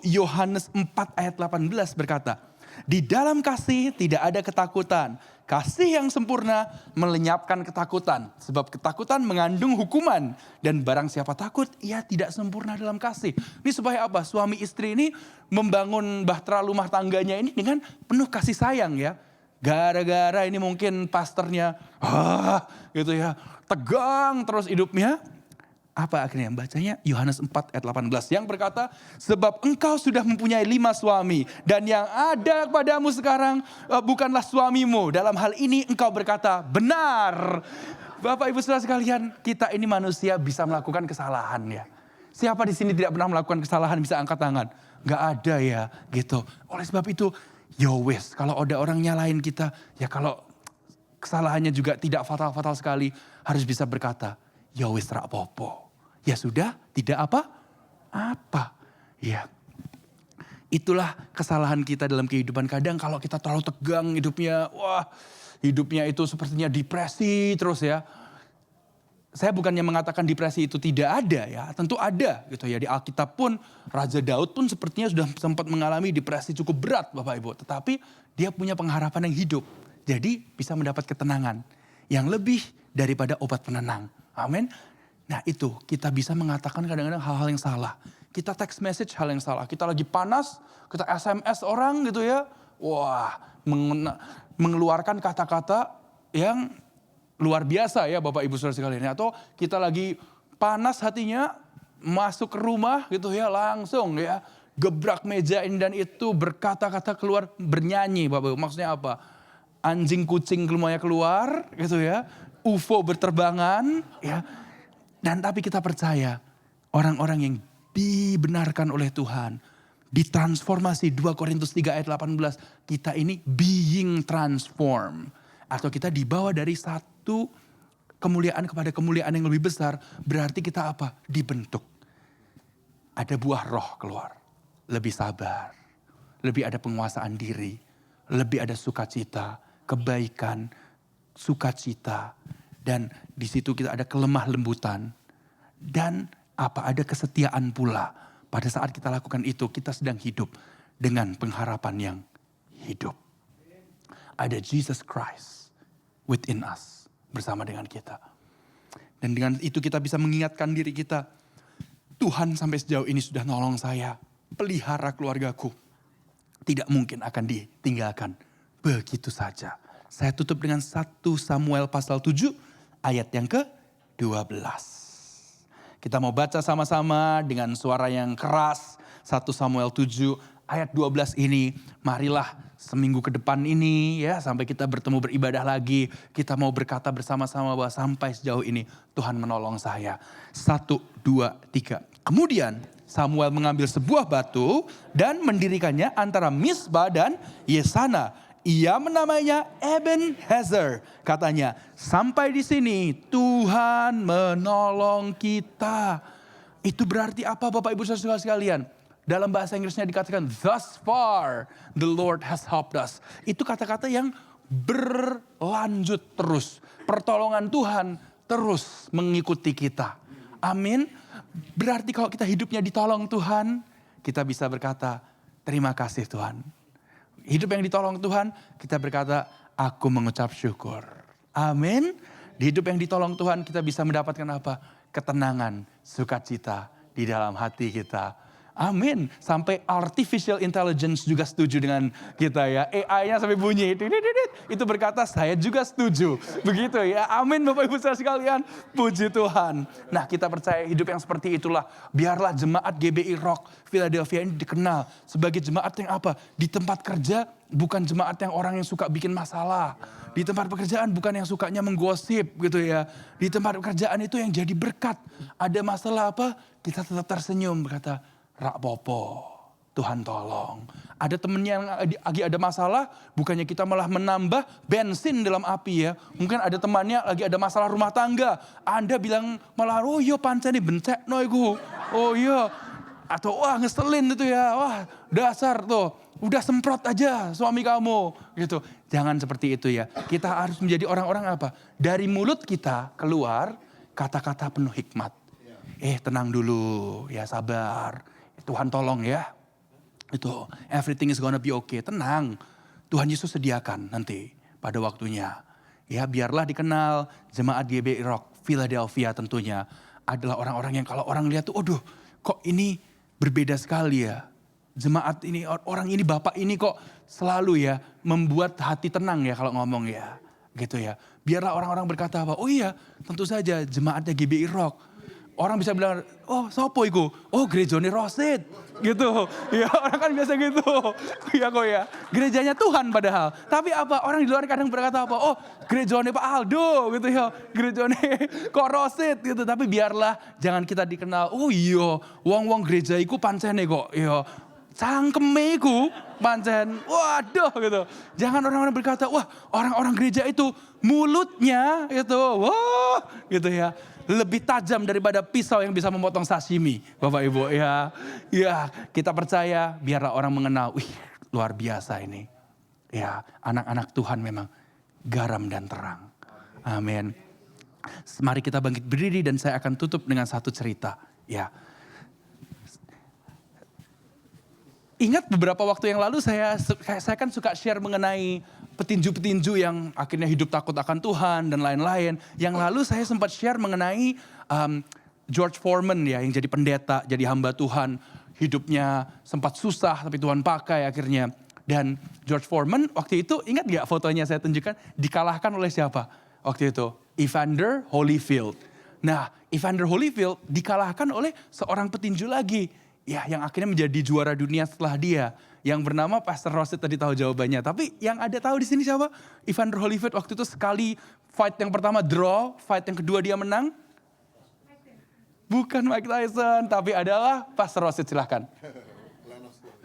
A: Yohanes 4 ayat 18 berkata, di dalam kasih tidak ada ketakutan. Kasih yang sempurna melenyapkan ketakutan. Sebab ketakutan mengandung hukuman. Dan barang siapa takut, ia tidak sempurna dalam kasih. Ini supaya apa? Suami istri ini membangun bahtera rumah tangganya ini dengan penuh kasih sayang ya. Gara-gara ini mungkin pastornya, gitu ya, tegang terus hidupnya. Apa akhirnya bacanya? Yohanes 4 ayat 18 yang berkata, sebab engkau sudah mempunyai 5 suami dan yang ada padamu sekarang bukanlah suamimu. Dalam hal ini engkau berkata benar. Bapak Ibu Saudara sekalian, kita ini manusia bisa melakukan kesalahan ya. Siapa di sini tidak pernah melakukan kesalahan bisa angkat tangan? Gak ada ya gitu. Oleh sebab itu, yo wes, kalau ada orang nyalain kita, ya kalau kesalahannya juga tidak fatal-fatal sekali, harus bisa berkata, yo wes rak popo. Ya sudah, tidak apa-apa. Ya, itulah kesalahan kita dalam kehidupan. Kadang kalau kita terlalu tegang hidupnya, wah hidupnya itu sepertinya depresi terus ya. Saya bukannya mengatakan depresi itu tidak ada ya, tentu ada gitu ya. Di Alkitab pun Raja Daud pun sepertinya sudah sempat mengalami depresi cukup berat Bapak Ibu. Tetapi dia punya pengharapan yang hidup. Jadi bisa mendapat ketenangan yang lebih daripada obat penenang. Amin. Nah itu kita bisa mengatakan kadang-kadang hal-hal yang salah. Kita text message hal yang salah. Kita lagi panas, kita SMS orang gitu ya. Wah mengeluarkan kata-kata yang luar biasa ya Bapak Ibu Saudara sekalian. Atau kita lagi panas hatinya masuk ke rumah gitu ya langsung ya. Gebrak meja ini dan itu berkata-kata keluar bernyanyi Bapak Ibu. Maksudnya apa? Anjing kucing semuanya keluar gitu ya. UFO berterbangan ya. Dan tapi kita percaya orang-orang yang dibenarkan oleh Tuhan. Ditransformasi 2 Korintus 3 ayat 18. Kita ini being transformed. Atau kita dibawa dari satu kemuliaan kepada kemuliaan yang lebih besar. Berarti kita apa? Dibentuk. Ada buah roh keluar. Lebih sabar. Lebih ada penguasaan diri. Lebih ada sukacita. Kebaikan. Sukacita. Dan di situ kita ada kelemah lembutan. Dan apa ada kesetiaan pula. Pada saat kita lakukan itu kita sedang hidup dengan pengharapan yang hidup. Ada Jesus Christ within us bersama dengan kita. Dan dengan itu kita bisa mengingatkan diri kita. Tuhan sampai sejauh ini sudah nolong saya. Pelihara keluargaku. Tidak mungkin akan ditinggalkan begitu saja. Saya tutup dengan 1 Samuel pasal 7. Ayat yang ke-12. Kita mau baca sama-sama dengan suara yang keras. 1 Samuel 7 ayat 12 ini. Marilah seminggu ke depan ini ya sampai kita bertemu beribadah lagi. Kita mau berkata bersama-sama bahwa sampai sejauh ini Tuhan menolong saya. 1, 2, 3. Kemudian Samuel mengambil sebuah batu dan mendirikannya antara Misbah dan Yesana. Ia menamainya Ebenezer. Katanya, sampai di sini Tuhan menolong kita. Itu berarti apa Bapak Ibu Saudara sekalian? Dalam bahasa Inggrisnya dikatakan, thus far the Lord has helped us. Itu kata-kata yang berlanjut terus. Pertolongan Tuhan terus mengikuti kita. Amin. Berarti kalau kita hidupnya ditolong Tuhan, kita bisa berkata, terima kasih Tuhan. Hidup yang ditolong Tuhan, kita berkata, aku mengucap syukur. Amin. Di hidup yang ditolong Tuhan, kita bisa mendapatkan apa? Ketenangan, sukacita di dalam hati kita. Amin. Sampai artificial intelligence juga setuju dengan kita ya. AI-nya sampai bunyi. Itu berkata saya juga setuju. Begitu ya. Amin Bapak Ibu saudara sekalian. Puji Tuhan. Nah kita percaya hidup yang seperti itulah. Biarlah jemaat GBI Rock Philadelphia ini dikenal sebagai jemaat yang apa? Di tempat kerja bukan jemaat yang orang yang suka bikin masalah. Di tempat pekerjaan bukan yang sukanya menggosip gitu ya. Di tempat pekerjaan itu yang jadi berkat. Ada masalah apa? Kita tetap tersenyum berkata, rak popo, Tuhan tolong. Ada temennya yang lagi ada masalah, bukannya kita malah menambah bensin dalam api ya. Mungkin ada temannya lagi ada masalah rumah tangga. Anda bilang malah, oh iya pancen bencek no iku. Oh iya. Atau wah ngeselin itu ya, wah dasar tuh. Udah semprot aja suami kamu gitu. Jangan seperti itu ya. Kita harus menjadi orang-orang apa? Dari mulut kita keluar kata-kata penuh hikmat. Tenang dulu ya, sabar. Tuhan tolong ya. Itu everything is gonna be okay. Tenang. Tuhan Yesus sediakan nanti pada waktunya. Ya biarlah dikenal jemaat GBI Rock Philadelphia tentunya adalah orang-orang yang kalau orang lihat tuh, aduh kok ini berbeda sekali ya. Jemaat ini, orang ini, bapak ini kok selalu ya membuat hati tenang ya kalau ngomong ya. Gitu ya. Biarlah orang-orang berkata apa, oh iya tentu saja jemaatnya GBI Rock. Orang bisa bilang, oh sopo iku? Oh gerejane Rosid. Gitu. Ya orang kan biasa gitu. Ya kok ya. Gerejanya Tuhan padahal. Tapi apa? Orang di luar kadang berkata apa? Oh gerejane Pak Aldo gitu ya. Gerejane kok Rosid gitu. Tapi biarlah jangan kita dikenal. Oh iya wong-wong gereja iku pancene kok. Ya cangkeme iku pancen. Waduh gitu. Jangan orang-orang berkata, wah orang-orang gereja itu mulutnya itu. Wah gitu ya. Lebih tajam daripada pisau yang bisa memotong sashimi. Bapak Ibu ya. Ya kita percaya biarlah orang mengenal. Wih luar biasa ini. Ya anak-anak Tuhan memang garam dan terang. Amin. Mari kita bangkit berdiri dan saya akan tutup dengan satu cerita. Ya. Ingat beberapa waktu yang lalu saya kan suka share mengenai petinju-petinju yang akhirnya hidup takut akan Tuhan dan lain-lain. Yang lalu saya sempat share mengenai George Foreman ya yang jadi pendeta, jadi hamba Tuhan. Hidupnya sempat susah tapi Tuhan pakai akhirnya. Dan George Foreman waktu itu ingat gak fotonya saya tunjukkan? Dikalahkan oleh siapa waktu itu? Evander Holyfield. Nah Evander Holyfield dikalahkan oleh seorang petinju lagi. Ya yang akhirnya menjadi juara dunia setelah dia. Yang bernama Pastor Rosid tadi tahu jawabannya. Tapi yang ada tahu di sini siapa? Evander Holyfield waktu itu sekali fight yang pertama draw. Fight yang kedua dia menang. Bukan Mike Tyson. Tapi adalah Pastor Rosid silahkan.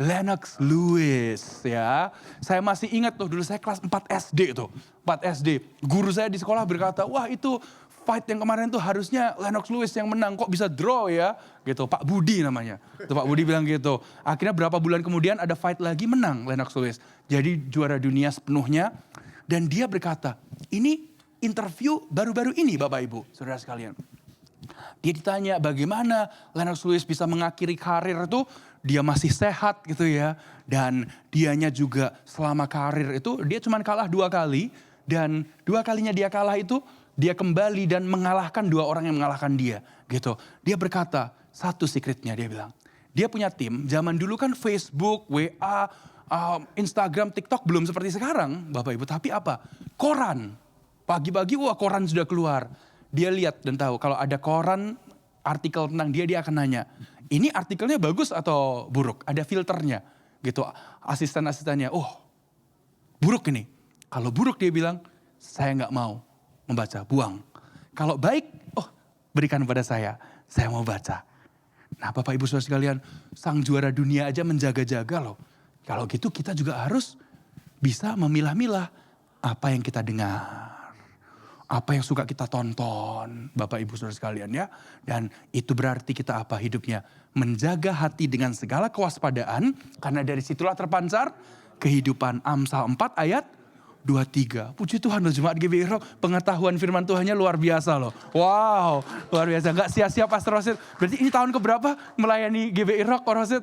A: Lennox Lewis ya. Saya masih ingat tuh dulu saya kelas 4 SD tuh. 4 SD. Guru saya di sekolah berkata, wah itu fight yang kemarin tuh harusnya Lennox Lewis yang menang. Kok bisa draw ya? Gitu, Pak Budi namanya. Itu Pak Budi bilang gitu. Akhirnya berapa bulan kemudian ada fight lagi menang Lennox Lewis. Jadi juara dunia sepenuhnya. Dan dia berkata, ini interview baru-baru ini Bapak Ibu, saudara sekalian. Dia ditanya bagaimana Lennox Lewis bisa mengakhiri karir itu. Dia masih sehat gitu ya. Dan dianya juga selama karir itu dia cuma kalah 2 kali. Dan 2 kalinya dia kalah itu dia kembali dan mengalahkan 2 orang yang mengalahkan dia gitu. Dia berkata, satu secretnya dia bilang. Dia punya tim, zaman dulu kan Facebook, WA, Instagram, TikTok belum seperti sekarang Bapak Ibu. Tapi apa? Koran. Pagi-pagi wah koran sudah keluar. Dia lihat dan tahu kalau ada koran artikel tentang dia akan nanya. Ini artikelnya bagus atau buruk? Ada filternya gitu. Asisten-asistennya, oh buruk ini. Kalau buruk dia bilang, saya gak mau membaca, buang. Kalau baik, oh berikan pada saya mau baca. Nah Bapak Ibu Saudara sekalian, sang juara dunia aja menjaga-jaga loh. Kalau gitu kita juga harus bisa memilah-milah apa yang kita dengar. apa yang suka kita tonton, Bapak Ibu Saudara sekalian ya. Dan itu berarti kita apa hidupnya? Menjaga hati dengan segala kewaspadaan, karena dari situlah terpancar kehidupan. Amsal 4 ayat 23. Puji Tuhan loh jemaat GBI Rock, pengetahuan firman Tuhannya luar biasa loh. Wow, luar biasa. Gak sia-sia Pastor Rosid. Berarti ini tahun keberapa melayani GBI Rock, Pastor Rosid?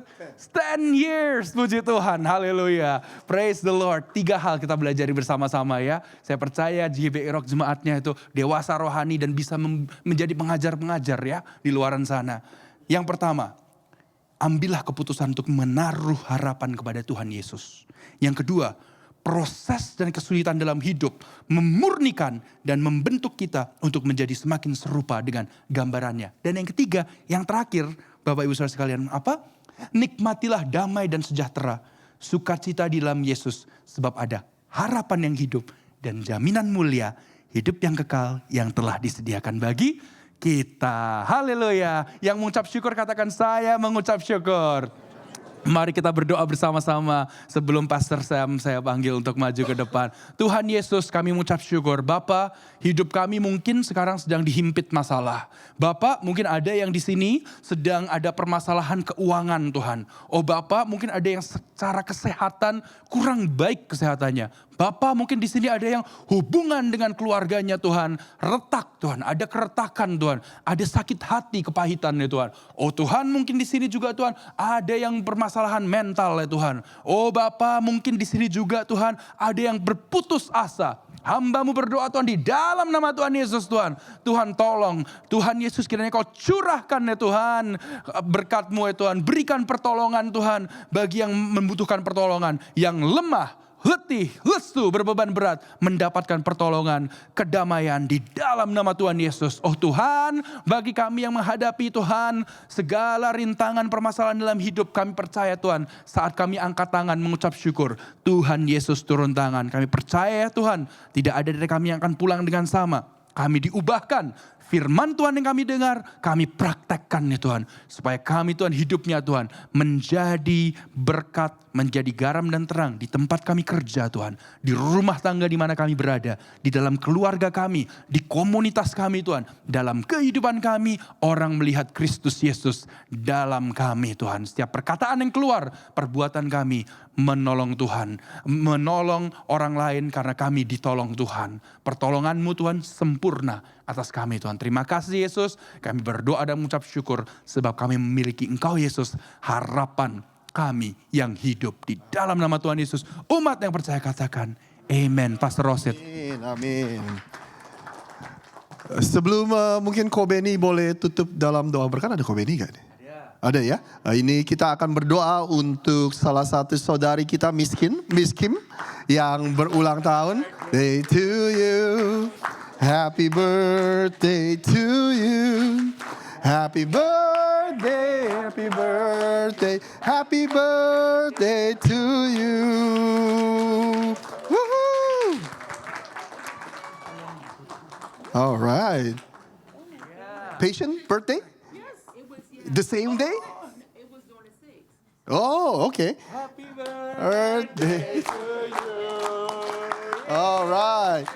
A: 10 years, puji Tuhan, haleluya. Praise the Lord. 3 hal kita belajar bersama-sama ya. Saya percaya GBI Rock jemaatnya itu dewasa rohani dan bisa menjadi pengajar-pengajar ya di luaran sana. Yang pertama, ambillah keputusan untuk menaruh harapan kepada Tuhan Yesus. Yang kedua, proses dan kesulitan dalam hidup memurnikan dan membentuk kita untuk menjadi semakin serupa dengan gambarannya. Dan yang ketiga, yang terakhir, Bapak Ibu Saudara sekalian, apa? Nikmatilah damai dan sejahtera, sukacita di dalam Yesus, sebab ada harapan yang hidup dan jaminan mulia, hidup yang kekal yang telah disediakan bagi kita. Haleluya. Yang mengucap syukur katakan, saya mengucap syukur. Mari kita berdoa bersama-sama sebelum Pastor Sam saya panggil untuk maju ke depan. Tuhan Yesus, kami mengucap syukur. Bapa, hidup kami mungkin sekarang sedang dihimpit masalah. Bapak, mungkin ada yang di sini sedang ada permasalahan keuangan Tuhan. Oh Bapak, mungkin ada yang secara kesehatan kurang baik kesehatannya. Bapak, mungkin di sini ada yang hubungan dengan keluarganya Tuhan retak Tuhan, ada keretakan Tuhan, ada sakit hati, kepahitan ya Tuhan. Oh Tuhan, mungkin di sini juga Tuhan ada yang permasalahan mental ya Tuhan. Oh Bapak, mungkin di sini juga Tuhan ada yang berputus asa. Hamba-Mu berdoa Tuhan di dalam nama Tuhan Yesus Tuhan. Tuhan tolong, Tuhan Yesus kiranya Kau curahkan ya Tuhan berkat-Mu ya Tuhan. Berikan pertolongan Tuhan bagi yang membutuhkan pertolongan, yang lemah, letih, lesu, berbeban berat, mendapatkan pertolongan, kedamaian di dalam nama Tuhan Yesus. Oh Tuhan, bagi kami yang menghadapi Tuhan, segala rintangan permasalahan dalam hidup, kami percaya Tuhan, saat kami angkat tangan mengucap syukur, Tuhan Yesus turun tangan. Kami percaya Tuhan, tidak ada dari kami yang akan pulang dengan sama. Kami diubahkan. Firman Tuhan yang kami dengar, kami praktekkan ya Tuhan. Supaya kami Tuhan hidupnya Tuhan menjadi berkat, menjadi garam dan terang di tempat kami kerja Tuhan. Di rumah tangga di mana kami berada, di dalam keluarga kami, di komunitas kami Tuhan. Dalam kehidupan kami, orang melihat Kristus Yesus dalam kami Tuhan. Setiap perkataan yang keluar, perbuatan kami menolong Tuhan. Menolong orang lain karena kami ditolong Tuhan. Pertolongan-Mu Tuhan sempurna atas kami Tuhan. Terima kasih Yesus, kami berdoa dan mengucap syukur sebab kami memiliki Engkau Yesus, harapan kami yang hidup di dalam nama Tuhan Yesus. Umat yang percaya katakan amen. Pastor Rosid.
B: Amin. Sebelum mungkin Kobeni boleh tutup dalam doa berkat, ada Kobeni gak nih? Ada ya. Ini kita akan berdoa untuk salah satu saudari kita Miss Kim yang berulang tahun. Day to you. Happy birthday to you. Happy birthday, happy birthday, happy birthday to you. Woohoo! All right. Patient birthday?
C: Yes, it was
B: The same day?
C: It was on the 6th.
B: Oh, okay.
A: Happy
B: Birthday to you. All right.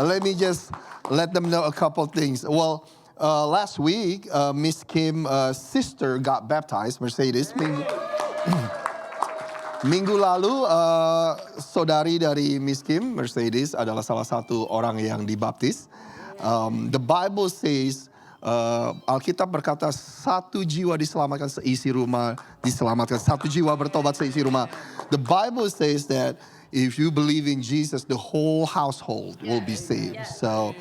B: Let me just let them know a couple things. Well, last week, Miss Kim's sister got baptized, Mercedes. Minggu lalu, saudari dari Miss Kim, Mercedes, adalah salah satu orang yang dibaptis. The Bible says, Alkitab berkata, satu jiwa diselamatkan seisi rumah, diselamatkan. Satu jiwa bertobat seisi rumah. The Bible says that if you believe in Jesus, the whole household will be saved. So,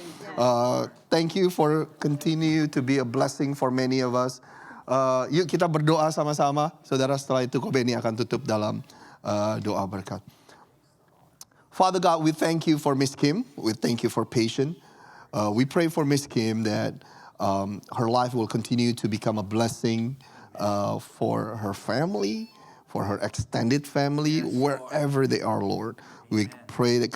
B: thank you for continue to be a blessing for many of us. Yuk kita berdoa sama-sama. Saudara, setelah itu Kobeni akan tutup dalam doa berkat. Father God, we thank you for Miss Kim. We thank you for patient. We pray for Miss Kim that her life will continue to become a blessing for her family, for her extended family, wherever they are, Lord. We pray that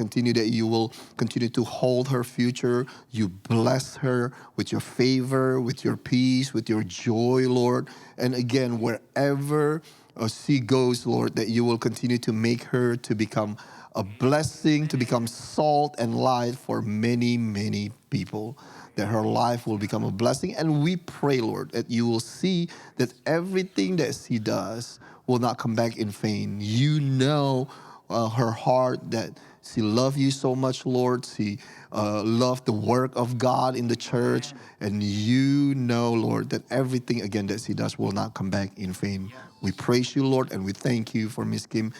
B: you will continue to hold her future. You bless her with your favor, with your peace, with your joy, Lord. And again, wherever she goes, Lord, that you will continue to make her to become a blessing to become salt and light for many, many people. That her life will become a blessing. And we pray, Lord, that you will see that everything that she does will not come back in vain. You know her heart, that she loves you so much, Lord. She loved the work of God in the church. And you know, Lord, that everything again that she does will not come back in vain. We praise you, Lord, and we thank you for Miss Kim.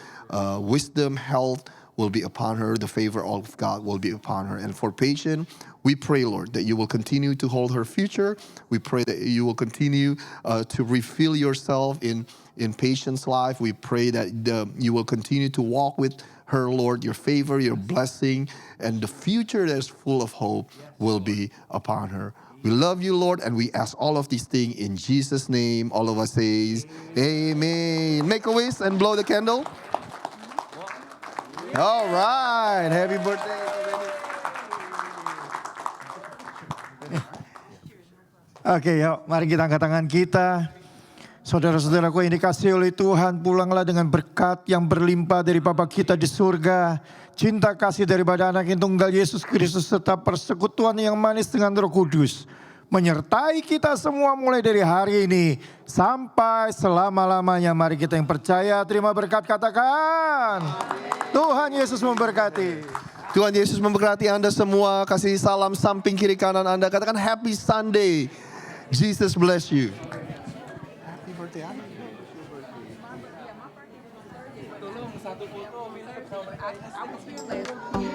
B: Wisdom, health will be upon her. The favor of God will be upon her. And for Patient, we pray, Lord, that you will continue to hold her future. We pray that you will continue to reveal yourself in Patient's life. We pray that you will continue to walk with her, Lord. Your favor, your blessing, and the future that is full of hope will be upon her. We love you, Lord, and we ask all of these things in Jesus' name. All of us says, Amen. Make a wish and blow the candle. All right. Happy birthday.
D: Oke, yuk mari kita angkat tangan kita. Saudara-saudaraku yang dikasihi oleh Tuhan, pulanglah dengan berkat yang berlimpah dari Bapa kita di surga. Cinta kasih daripada anak yang tunggal Yesus Kristus serta persekutuan yang manis dengan Roh Kudus menyertai kita semua mulai dari hari ini sampai selama-lamanya. Mari kita yang percaya terima berkat katakan. Tuhan Yesus memberkati.
B: Tuhan Yesus memberkati Anda semua. Kasih salam samping kiri kanan Anda. Katakan Happy Sunday. Jesus bless you. Happy birthday.
A: Tolong satu foto, Philip.